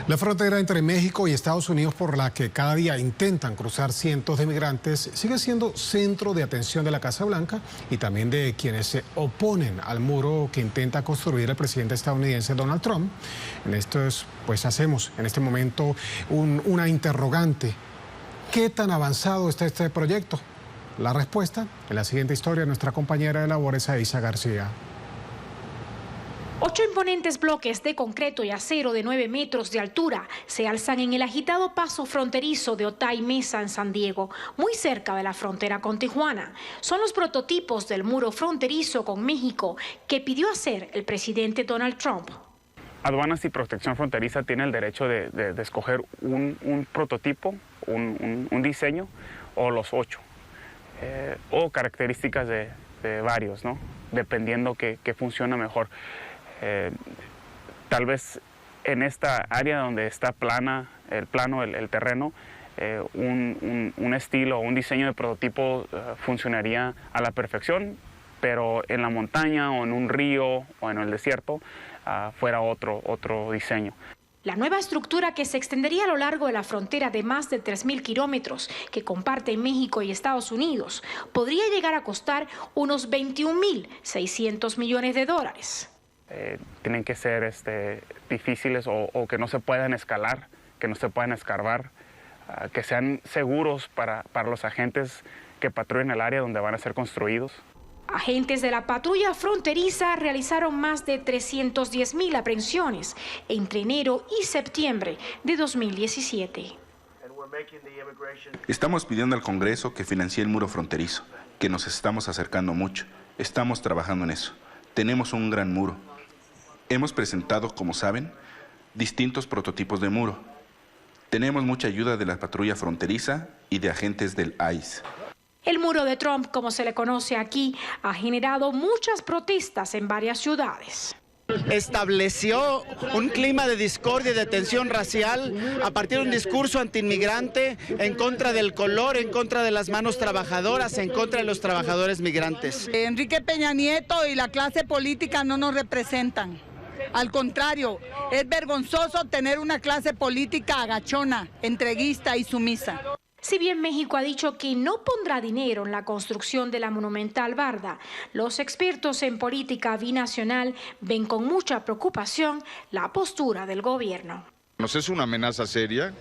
La frontera entre México y Estados Unidos, por la que cada día intentan cruzar cientos de migrantes, sigue siendo centro de atención de la Casa Blanca y también de quienes se oponen al muro que intenta construir el presidente estadounidense Donald Trump. En esto hacemos en este momento una interrogante. ¿Qué tan avanzado está este proyecto? La respuesta en la siguiente historia de nuestra compañera de labores, Aisa García. 8 imponentes bloques de concreto y acero de 9 metros de altura se alzan en el agitado paso fronterizo de Otay Mesa en San Diego, muy cerca de la frontera con Tijuana. Son los prototipos del muro fronterizo con México que pidió hacer el presidente Donald Trump. Aduanas y Protección Fronteriza tiene el derecho de escoger un prototipo, un diseño o los 8, o características de varios, ¿no? Dependiendo que funciona mejor. Tal vez en esta área donde está el terreno, un estilo o un diseño de prototipo funcionaría a la perfección, pero en la montaña o en un río o en el desierto fuera otro diseño. La nueva estructura, que se extendería a lo largo de la frontera de más de 3.000 kilómetros que comparten México y Estados Unidos, podría llegar a costar unos $21.600 millones. Tienen que ser difíciles o que no se puedan escalar, que no se puedan escarbar, que sean seguros para los agentes que patrullen el área donde van a ser construidos. Agentes de la patrulla fronteriza realizaron más de 310.000 aprehensiones entre enero y septiembre de 2017. Estamos pidiendo al Congreso que financie el muro fronterizo, que nos estamos acercando mucho. Estamos trabajando en eso. Tenemos un gran muro. Hemos presentado, como saben, distintos prototipos de muro. Tenemos mucha ayuda de la patrulla fronteriza y de agentes del ICE. El muro de Trump, como se le conoce aquí, ha generado muchas protestas en varias ciudades. Estableció un clima de discordia y de tensión racial a partir de un discurso antiinmigrante en contra del color, en contra de las manos trabajadoras, en contra de los trabajadores migrantes. Enrique Peña Nieto y la clase política no nos representan. Al contrario, es vergonzoso tener una clase política agachona, entreguista y sumisa. Si bien México ha dicho que no pondrá dinero en la construcción de la monumental barda, los expertos en política binacional ven con mucha preocupación la postura del gobierno. Es una amenaza seria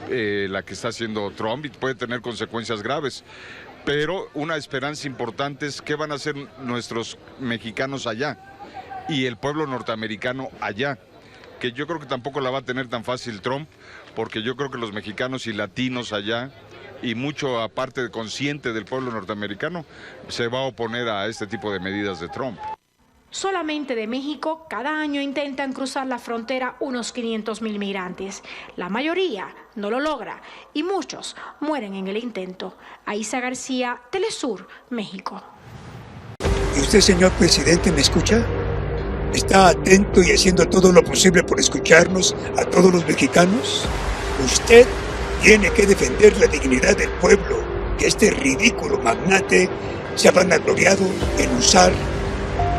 la que está haciendo Trump y puede tener consecuencias graves, pero una esperanza importante es qué van a hacer nuestros mexicanos allá y el pueblo norteamericano allá, que yo creo que tampoco la va a tener tan fácil Trump, porque yo creo que los mexicanos y latinos allá, y mucho aparte consciente del pueblo norteamericano, se va a oponer a este tipo de medidas de Trump. Solamente de México, cada año intentan cruzar la frontera unos 500.000 migrantes. La mayoría no lo logra y muchos mueren en el intento. Aisa García, Telesur, México. ¿Y usted, señor presidente, me escucha? ¿Está atento y haciendo todo lo posible por escucharnos a todos los mexicanos? Usted tiene que defender la dignidad del pueblo, que este ridículo magnate se ha vanagloriado en usar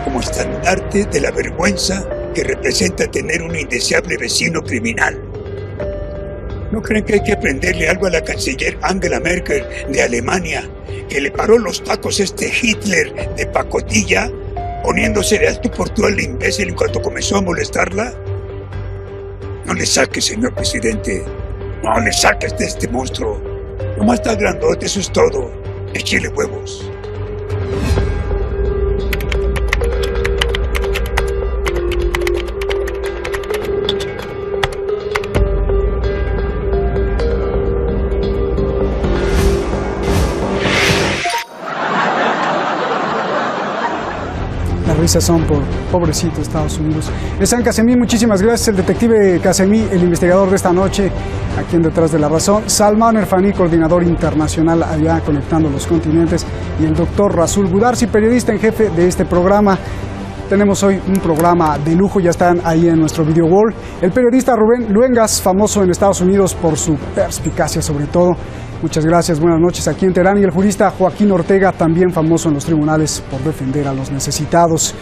como estandarte de la vergüenza que representa tener un indeseable vecino criminal. ¿No creen que hay que aprenderle algo a la canciller Angela Merkel de Alemania, que le paró los tacos a este Hitler de pacotilla, poniéndose de al tú por tú al imbécil en cuanto comenzó a molestarla? No le saques, señor presidente. No le saques de este monstruo. Nomás está grandote, eso es todo. Échele huevos. Son por pobrecito Estados Unidos. San Casemí, muchísimas gracias. El detective Casemí, el investigador de esta noche, aquí en Detrás de la Razón. Salman Erfani, coordinador internacional allá conectando los continentes. Y el doctor Rasul Gudarsi, periodista en jefe de este programa. Tenemos hoy un programa de lujo, ya están ahí en nuestro video wall. El periodista Rubén Luengas, famoso en Estados Unidos por su perspicacia sobre todo. Muchas gracias, buenas noches aquí en Teherán. Y el jurista Joaquín Ortega, también famoso en los tribunales por defender a los necesitados.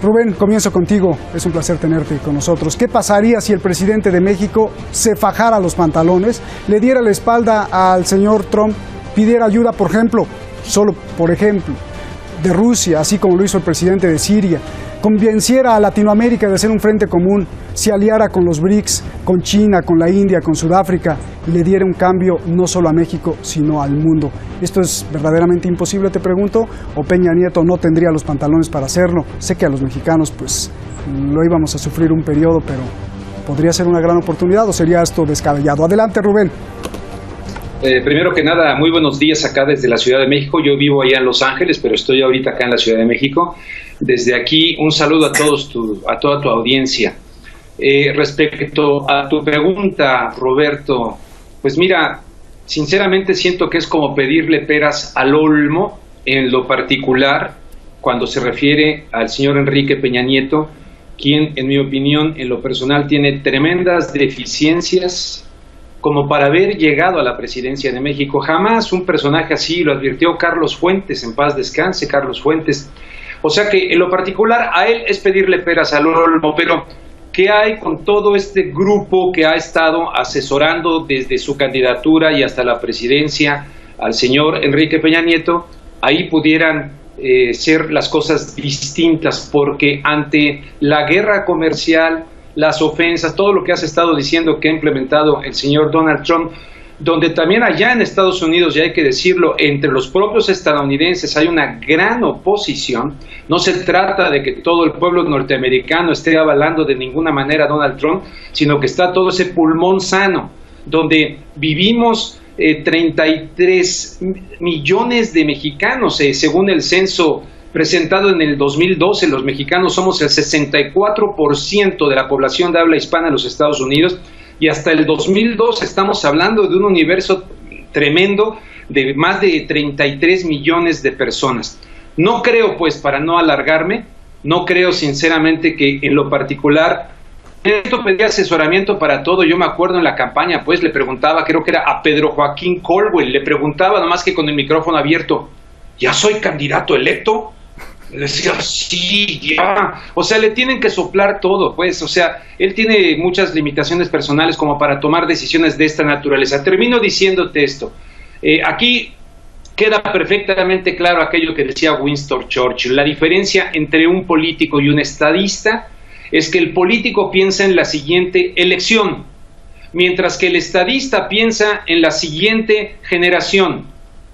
Rubén, comienzo contigo. Es un placer tenerte con nosotros. ¿Qué pasaría si el presidente de México se fajara los pantalones, le diera la espalda al señor Trump, pidiera ayuda, por ejemplo, de Rusia, así como lo hizo el presidente de Siria, convenciera a Latinoamérica de hacer un frente común, se aliara con los BRICS, con China, con la India, con Sudáfrica y le diera un cambio no solo a México, sino al mundo? ¿Esto es verdaderamente imposible, te pregunto? ¿O Peña Nieto no tendría los pantalones para hacerlo? Sé que a los mexicanos pues lo íbamos a sufrir un periodo, pero ¿podría ser una gran oportunidad o sería esto descabellado? Adelante, Rubén. Primero que nada, muy buenos días acá desde la Ciudad de México. Yo vivo allá en Los Ángeles, pero estoy ahorita acá en la Ciudad de México. Desde aquí, un saludo a toda tu audiencia. Respecto a tu pregunta, Roberto, pues mira, sinceramente siento que es como pedirle peras al olmo en lo particular cuando se refiere al señor Enrique Peña Nieto, quien, en mi opinión, en lo personal, tiene tremendas deficiencias como para haber llegado a la presidencia de México. Jamás un personaje así, lo advirtió Carlos Fuentes, en paz descanse Carlos Fuentes. O sea que en lo particular a él es pedirle peras al olmo, pero ¿qué hay con todo este grupo que ha estado asesorando desde su candidatura y hasta la presidencia al señor Enrique Peña Nieto? Ahí pudieran ser las cosas distintas, porque ante la guerra comercial, las ofensas, todo lo que has estado diciendo que ha implementado el señor Donald Trump, donde también allá en Estados Unidos, y hay que decirlo, entre los propios estadounidenses hay una gran oposición. No se trata de que todo el pueblo norteamericano esté avalando de ninguna manera a Donald Trump, sino que está todo ese pulmón sano, donde vivimos 33 millones de mexicanos, según el censo presentado en el 2012, los mexicanos somos el 64% de la población de habla hispana en los Estados Unidos, y hasta el 2002 estamos hablando de un universo tremendo de más de 33 millones de personas. No creo, pues, para no alargarme, no creo sinceramente que en lo particular, esto pedía asesoramiento para todo. Yo me acuerdo en la campaña, pues, le preguntaba, creo que era a Pedro Joaquín Colwell, le preguntaba nomás que con el micrófono abierto, ¿ya soy candidato electo? Le decía, sí, ya. O sea, le tienen que soplar todo, pues. O sea, él tiene muchas limitaciones personales como para tomar decisiones de esta naturaleza. Termino diciéndote esto. Aquí queda perfectamente claro aquello que decía Winston Churchill. La diferencia entre un político y un estadista es que el político piensa en la siguiente elección, mientras que el estadista piensa en la siguiente generación.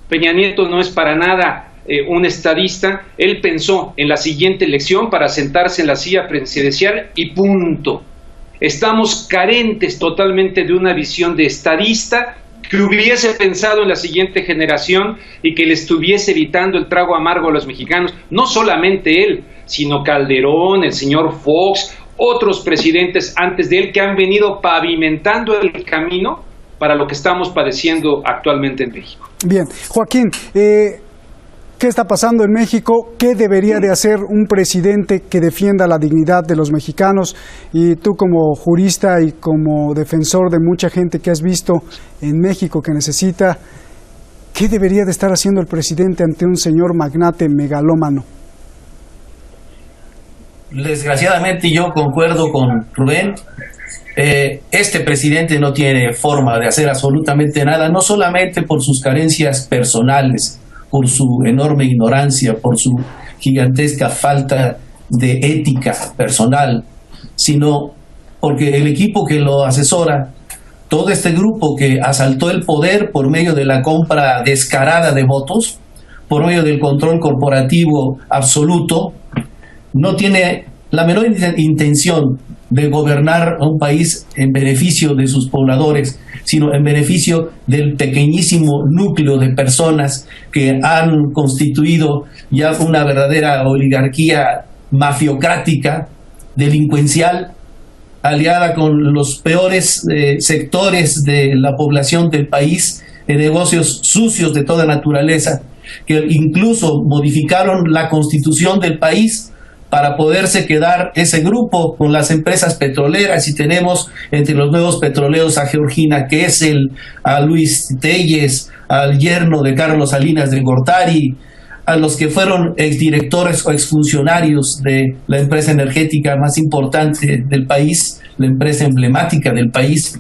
Peña Nieto no es para nada un estadista. Él pensó en la siguiente elección para sentarse en la silla presidencial y punto. Estamos carentes totalmente de una visión de estadista que hubiese pensado en la siguiente generación y que le estuviese evitando el trago amargo a los mexicanos. No solamente él, sino Calderón, el señor Fox, otros presidentes antes de él que han venido pavimentando el camino para lo que estamos padeciendo actualmente en México. Bien, Joaquín, ¿qué está pasando en México? ¿Qué debería de hacer un presidente que defienda la dignidad de los mexicanos? Y tú, como jurista y como defensor de mucha gente que has visto en México que necesita, ¿qué debería de estar haciendo el presidente ante un señor magnate megalómano? Desgraciadamente yo concuerdo con Rubén. Este presidente no tiene forma de hacer absolutamente nada, no solamente por sus carencias personales, por su enorme ignorancia, por su gigantesca falta de ética personal, sino porque el equipo que lo asesora, todo este grupo que asaltó el poder por medio de la compra descarada de votos, por medio del control corporativo absoluto, no tiene la menor intención de gobernar un país en beneficio de sus pobladores, sino en beneficio del pequeñísimo núcleo de personas que han constituido ya una verdadera oligarquía mafiocrática, delincuencial, aliada con los peores sectores de la población del país, en negocios sucios de toda naturaleza, que incluso modificaron la constitución del país para poderse quedar ese grupo con las empresas petroleras, y tenemos entre los nuevos petroleros a Georgina Kessel, a Luis Telles, al yerno de Carlos Salinas de Gortari, a los que fueron exdirectores o exfuncionarios de la empresa energética más importante del país, la empresa emblemática del país,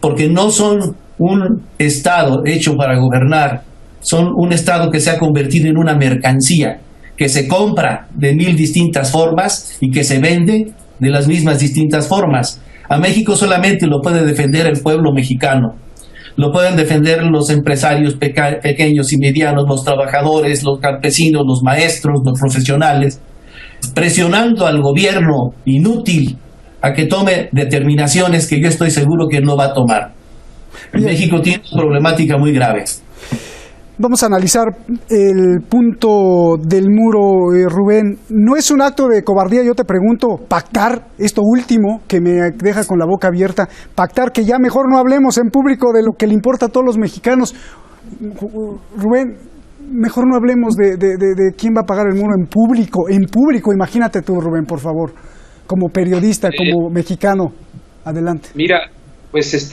porque no son un Estado hecho para gobernar, son un Estado que se ha convertido en una mercancía, que se compra de 1000 distintas formas y que se vende de las mismas distintas formas. A México solamente lo puede defender el pueblo mexicano. Lo pueden defender los empresarios pequeños y medianos, los trabajadores, los campesinos, los maestros, los profesionales, presionando al gobierno inútil a que tome determinaciones que yo estoy seguro que no va a tomar. México tiene una problemática muy grave. Vamos a analizar el punto del muro, Rubén. ¿No es un acto de cobardía, yo te pregunto, pactar esto último que me deja con la boca abierta, pactar que ya mejor no hablemos en público de lo que le importa a todos los mexicanos? Rubén, mejor no hablemos de quién va a pagar el muro en público, imagínate tú, Rubén, por favor, como periodista, como mexicano. Adelante. Mira, pues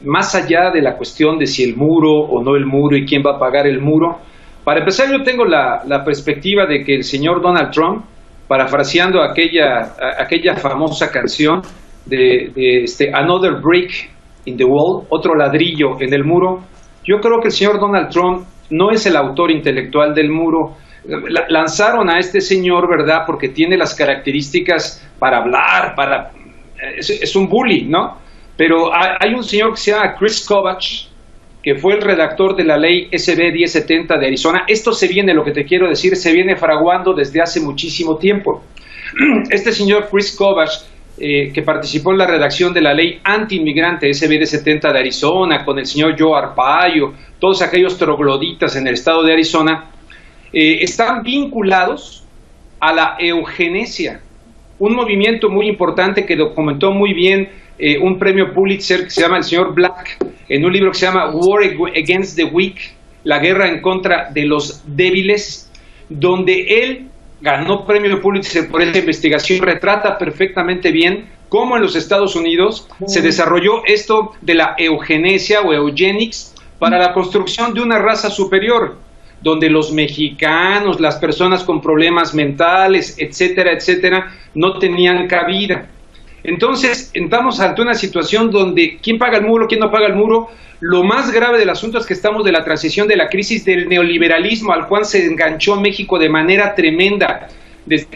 más allá de la cuestión de si el muro o no el muro y quién va a pagar el muro, para empezar yo tengo la perspectiva de que el señor Donald Trump, parafraseando aquella famosa canción de Another Brick in the Wall, otro ladrillo en el muro, yo creo que el señor Donald Trump no es el autor intelectual del muro. Lanzaron a este señor, ¿verdad?, porque tiene las características para hablar, es un bully, ¿no? Pero hay un señor que se llama Chris Kovach, que fue el redactor de la ley SB 1070 de Arizona. Esto lo que te quiero decir, se viene fraguando desde hace muchísimo tiempo. Este señor Chris Kovach, que participó en la redacción de la ley anti-inmigrante SB 1070 de Arizona, con el señor Joe Arpaio, todos aquellos trogloditas en el estado de Arizona, están vinculados a la eugenesia, un movimiento muy importante que documentó muy bien un premio Pulitzer que se llama el señor Black, en un libro que se llama War Against the Weak, la guerra en contra de los débiles, donde él ganó premio Pulitzer por esa investigación. Retrata perfectamente bien cómo en los Estados Unidos se desarrolló esto de la eugenesia o eugenics para la construcción de una raza superior, donde los mexicanos, las personas con problemas mentales, etcétera, etcétera, no tenían cabida. Entonces, estamos ante una situación donde ¿quién paga el muro? ¿Quién no paga el muro? Lo más grave del asunto es que estamos de la transición de la crisis del neoliberalismo al cual se enganchó México de manera tremenda. Desde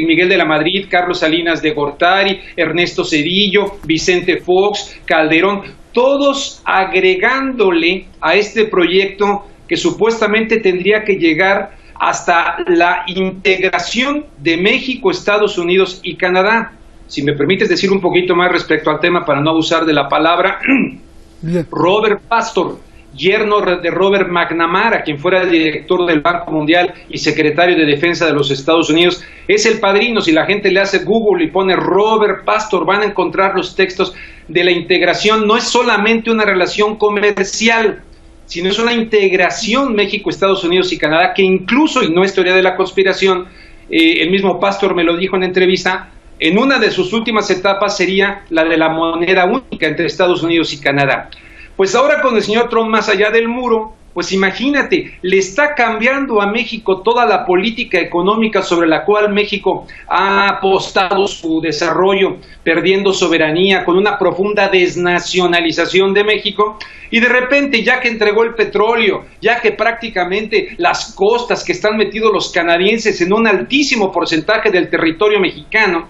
Miguel de la Madrid, Carlos Salinas de Gortari, Ernesto Zedillo, Vicente Fox, Calderón, todos agregándole a este proyecto que supuestamente tendría que llegar hasta la integración de México, Estados Unidos y Canadá. Si me permites decir un poquito más respecto al tema para no abusar de la palabra, Robert Pastor, yerno de Robert McNamara, quien fuera el director del Banco Mundial y secretario de Defensa de los Estados Unidos, es el padrino. Si la gente le hace Google y pone Robert Pastor, van a encontrar los textos de la integración. No es solamente una relación comercial, sino es una integración México, Estados Unidos y Canadá, que incluso, y no es teoría de la conspiración, el mismo Pastor me lo dijo en entrevista, en una de sus últimas etapas sería la de la moneda única entre Estados Unidos y Canadá. Pues ahora con el señor Trump más allá del muro, pues imagínate, le está cambiando a México toda la política económica sobre la cual México ha apostado su desarrollo, perdiendo soberanía, con una profunda desnacionalización de México, y de repente, ya que entregó el petróleo, ya que prácticamente las costas que están metidos los canadienses en un altísimo porcentaje del territorio mexicano,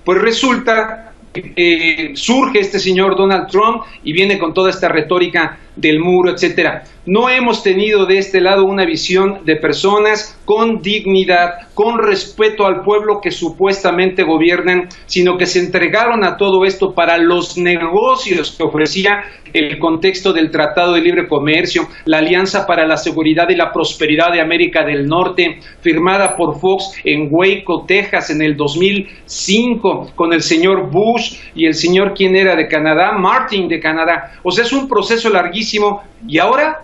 pues resulta que surge este señor Donald Trump y viene con toda esta retórica del muro, etcétera. No hemos tenido de este lado una visión de personas con dignidad, con respeto al pueblo que supuestamente gobiernan, sino que se entregaron a todo esto para los negocios que ofrecía el contexto del Tratado de Libre Comercio, la Alianza para la Seguridad y la Prosperidad de América del Norte, firmada por Fox en Waco, Texas, en el 2005, con el señor Bush y el señor, ¿quién era de Canadá? Martin de Canadá. O sea, es un proceso larguísimo, y ahora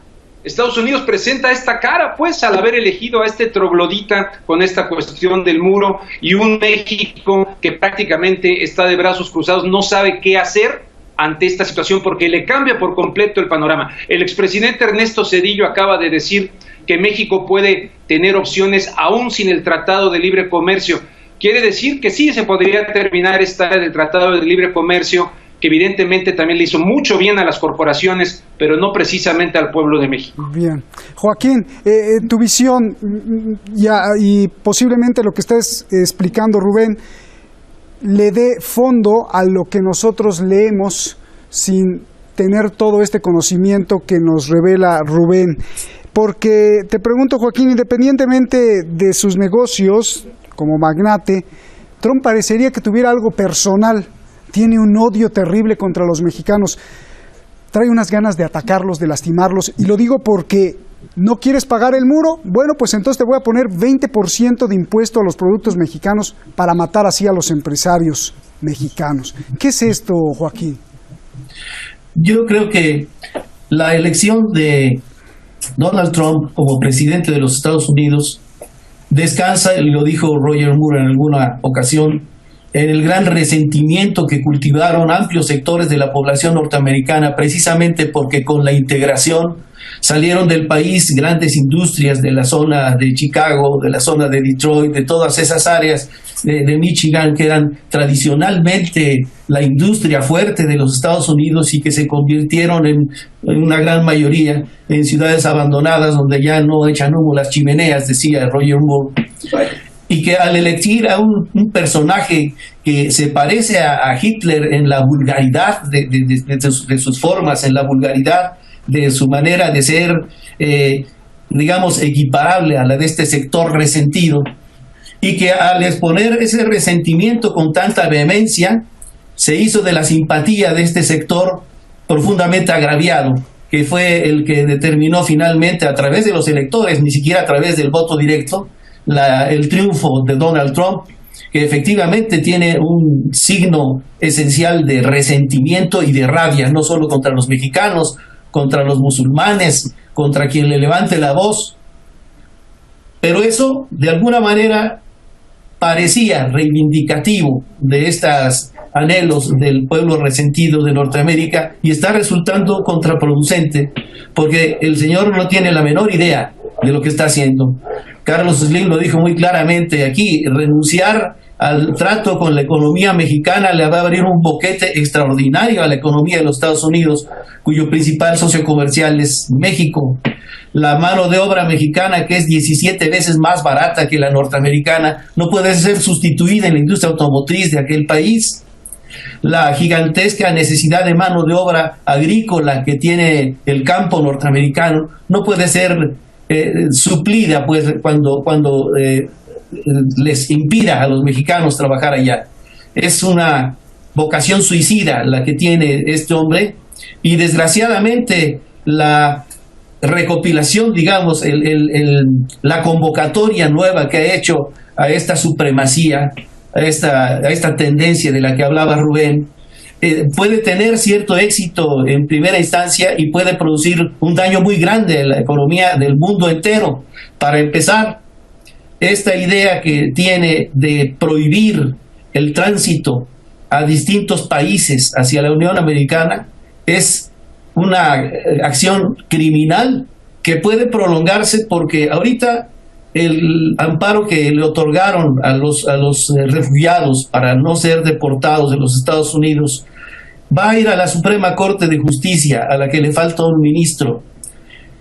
Estados Unidos presenta esta cara, pues, al haber elegido a este troglodita con esta cuestión del muro, y un México que prácticamente está de brazos cruzados, no sabe qué hacer ante esta situación porque le cambia por completo el panorama. El expresidente Ernesto Zedillo acaba de decir que México puede tener opciones aún sin el Tratado de Libre Comercio. Quiere decir que sí se podría terminar esta área del Tratado de Libre Comercio, que evidentemente también le hizo mucho bien a las corporaciones, pero no precisamente al pueblo de México. Bien. Joaquín, tu visión y posiblemente lo que estás explicando, Rubén, le dé fondo a lo que nosotros leemos sin tener todo este conocimiento que nos revela Rubén. Porque te pregunto, Joaquín, independientemente de sus negocios como magnate, Trump parecería que tuviera algo personal. Tiene un odio terrible contra los mexicanos. Trae unas ganas de atacarlos, de lastimarlos. Y lo digo porque ¿no quieres pagar el muro? Bueno, pues entonces te voy a poner 20% de impuesto a los productos mexicanos para matar así a los empresarios mexicanos. ¿Qué es esto, Joaquín? Yo creo que la elección de Donald Trump como presidente de los Estados Unidos descansa, y lo dijo Roger Moore en alguna ocasión, en el gran resentimiento que cultivaron amplios sectores de la población norteamericana, precisamente porque con la integración salieron del país grandes industrias de la zona de Chicago, de la zona de Detroit, de todas esas áreas de Michigan que eran tradicionalmente la industria fuerte de los Estados Unidos y que se convirtieron en una gran mayoría en ciudades abandonadas donde ya no echan humo las chimeneas, decía Roger Moore. Y que al elegir a un personaje que se parece a Hitler en la vulgaridad de sus formas, en la vulgaridad de su manera de ser, digamos, equiparable a la de este sector resentido, y que al exponer ese resentimiento con tanta vehemencia, se hizo de la simpatía de este sector profundamente agraviado, que fue el que determinó finalmente a través de los electores, ni siquiera a través del voto directo, el triunfo de Donald Trump, que efectivamente tiene un signo esencial de resentimiento y de rabia, no solo contra los mexicanos, contra los musulmanes, contra quien le levante la voz. Pero eso, de alguna manera, parecía reivindicativo de estos anhelos del pueblo resentido de Norteamérica y está resultando contraproducente porque el señor no tiene la menor idea de lo que está haciendo. Carlos Slim lo dijo muy claramente aquí: renunciar al trato con la economía mexicana le va a abrir un boquete extraordinario a la economía de los Estados Unidos, cuyo principal socio comercial es México. La mano de obra mexicana, que es 17 veces más barata que la norteamericana, no puede ser sustituida en la industria automotriz de aquel país. La gigantesca necesidad de mano de obra agrícola que tiene el campo norteamericano no puede ser suplida pues cuando les impida a los mexicanos trabajar allá. Es una vocación suicida la que tiene este hombre, y desgraciadamente la recopilación, digamos, la convocatoria nueva que ha hecho a esta supremacía, a esta tendencia de la que hablaba Rubén, puede tener cierto éxito en primera instancia y puede producir un daño muy grande en la economía del mundo entero. Para empezar, esta idea que tiene de prohibir el tránsito a distintos países hacia la Unión Americana es una acción criminal que puede prolongarse, porque ahorita el amparo que le otorgaron a los refugiados para no ser deportados de los Estados Unidos va a ir a la Suprema Corte de Justicia, a la que le falta un ministro.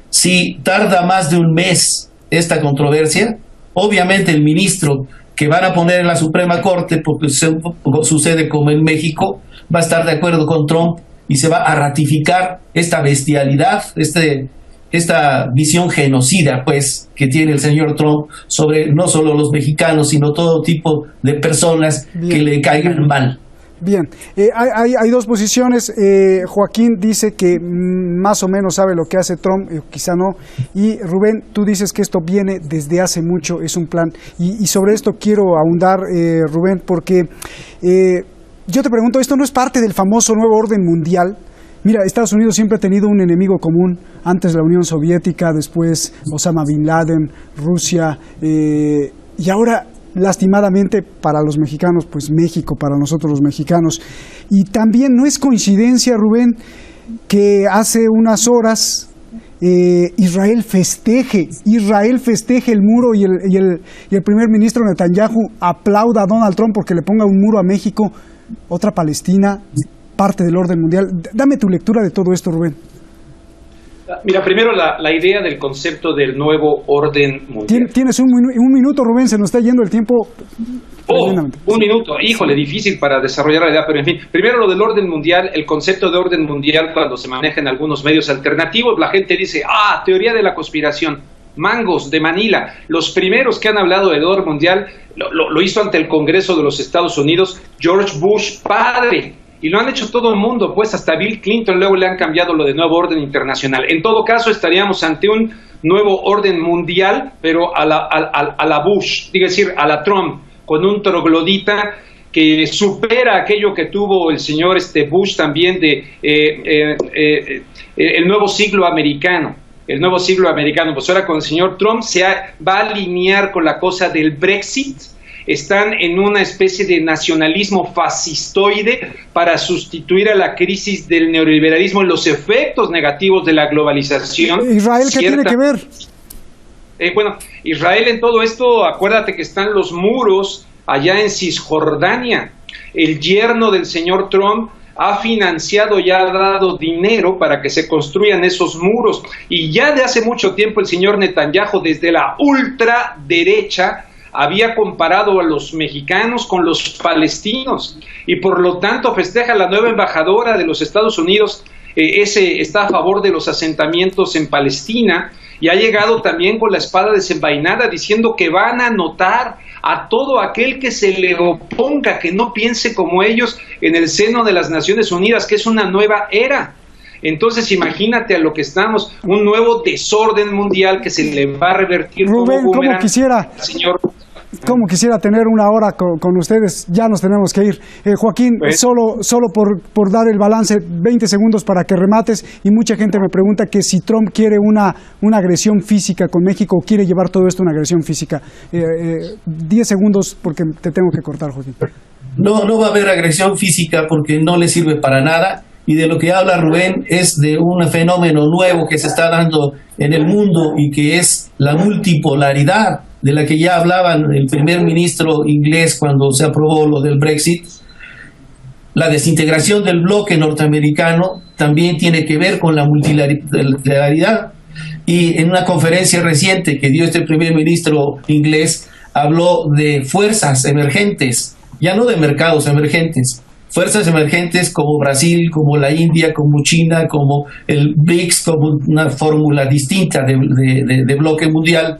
Si tarda más de un mes esta controversia, obviamente el ministro que van a poner en la Suprema Corte, porque sucede como en México, va a estar de acuerdo con Trump y se va a ratificar esta bestialidad, esta visión genocida pues que tiene el señor Trump sobre no solo los mexicanos, sino todo tipo de personas que le caigan mal. Bien, hay dos posiciones. Joaquín dice que más o menos sabe lo que hace Trump, quizá no. Y Rubén, tú dices que esto viene desde hace mucho, es un plan. Y sobre esto quiero ahondar, Rubén, porque yo te pregunto, ¿esto no es parte del famoso nuevo orden mundial? Mira, Estados Unidos siempre ha tenido un enemigo común, antes la Unión Soviética, después Osama Bin Laden, Rusia, y ahora, lastimadamente para los mexicanos, pues México para nosotros los mexicanos. Y también no es coincidencia, Rubén, que hace unas horas Israel festeje el muro y el primer ministro Netanyahu aplauda a Donald Trump porque le ponga un muro a México, otra Palestina, parte del orden mundial. Dame tu lectura de todo esto, Rubén. Mira, primero la idea del concepto del nuevo orden mundial. Tienes un minuto, Rubén, se nos está yendo el tiempo. Un minuto, híjole, difícil para desarrollar la idea, pero en fin, primero lo del orden mundial, el concepto de orden mundial cuando se maneja en algunos medios alternativos, la gente dice, teoría de la conspiración, mangos de Manila, los primeros que han hablado del orden mundial, lo hizo ante el Congreso de los Estados Unidos, George Bush padre, y lo han hecho todo el mundo, pues hasta Bill Clinton luego le han cambiado lo de nuevo orden internacional. En todo caso estaríamos ante un nuevo orden mundial, pero a la Bush, es decir, a la Trump, con un troglodita que supera aquello que tuvo el señor Bush también de el nuevo siglo americano. El nuevo siglo americano, pues ahora con el señor Trump va a alinear con la cosa del Brexit. Están en una especie de nacionalismo fascistoide para sustituir a la crisis del neoliberalismo y los efectos negativos de la globalización. ¿Israel qué tiene que ver? Bueno, Israel en todo esto, acuérdate que están los muros allá en Cisjordania. El yerno del señor Trump ha financiado y ha dado dinero para que se construyan esos muros. Y ya de hace mucho tiempo el señor Netanyahu, desde la ultraderecha, había comparado a los mexicanos con los palestinos. Y por lo tanto festeja la nueva embajadora de los Estados Unidos, está a favor de los asentamientos en Palestina. Y ha llegado también con la espada desenvainada diciendo que van a anotar a todo aquel que se le oponga, que no piense como ellos en el seno de las Naciones Unidas, que es una nueva era. Entonces imagínate a lo que estamos, un nuevo desorden mundial que se le va a revertir. Rubén, como quisiera, señor. Como quisiera tener una hora con ustedes, ya nos tenemos que ir. Joaquín, solo por dar el balance, 20 segundos para que remates, y mucha gente me pregunta que si Trump quiere una agresión física con México o quiere llevar todo esto a una agresión física. 10 segundos porque te tengo que cortar, Joaquín. No va a haber agresión física porque no le sirve para nada, y de lo que habla Rubén es de un fenómeno nuevo que se está dando en el mundo y que es la multipolaridad, de la que ya hablaban el primer ministro inglés cuando se aprobó lo del Brexit. La desintegración del bloque norteamericano también tiene que ver con la multilateralidad, y en una conferencia reciente que dio este primer ministro inglés habló de fuerzas emergentes, ya no de mercados emergentes, fuerzas emergentes como Brasil, como la India, como China, como el BRICS, como una fórmula distinta de bloque mundial.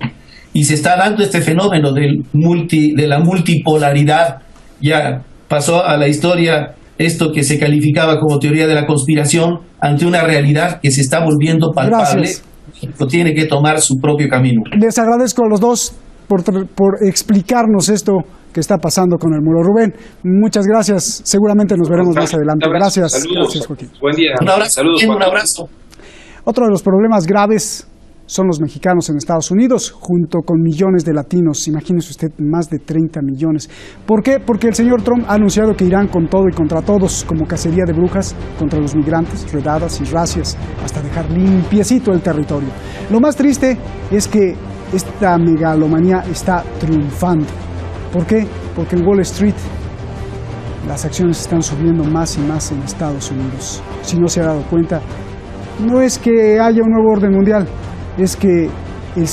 Y se está dando este fenómeno de la multipolaridad. Ya pasó a la historia esto que se calificaba como teoría de la conspiración ante una realidad que se está volviendo palpable. Gracias. Tiene que tomar su propio camino. Les agradezco a los dos por explicarnos esto que está pasando con el muro. Rubén, muchas gracias. Seguramente nos veremos más adelante. Gracias. Saludos. Gracias, Joaquín. Buen día. Un abrazo. Saludos, Un abrazo. Otro de los problemas graves son los mexicanos en Estados Unidos, junto con millones de latinos. Imagínese usted, más de 30 millones. ¿Por qué? Porque el señor Trump ha anunciado que irán con todo y contra todos, como cacería de brujas contra los migrantes, redadas y racias, hasta dejar limpiecito el territorio. Lo más triste es que esta megalomanía está triunfando. ¿Por qué? Porque en Wall Street las acciones están subiendo más y más en Estados Unidos. Si no se ha dado cuenta, no es que haya un nuevo orden mundial, es que el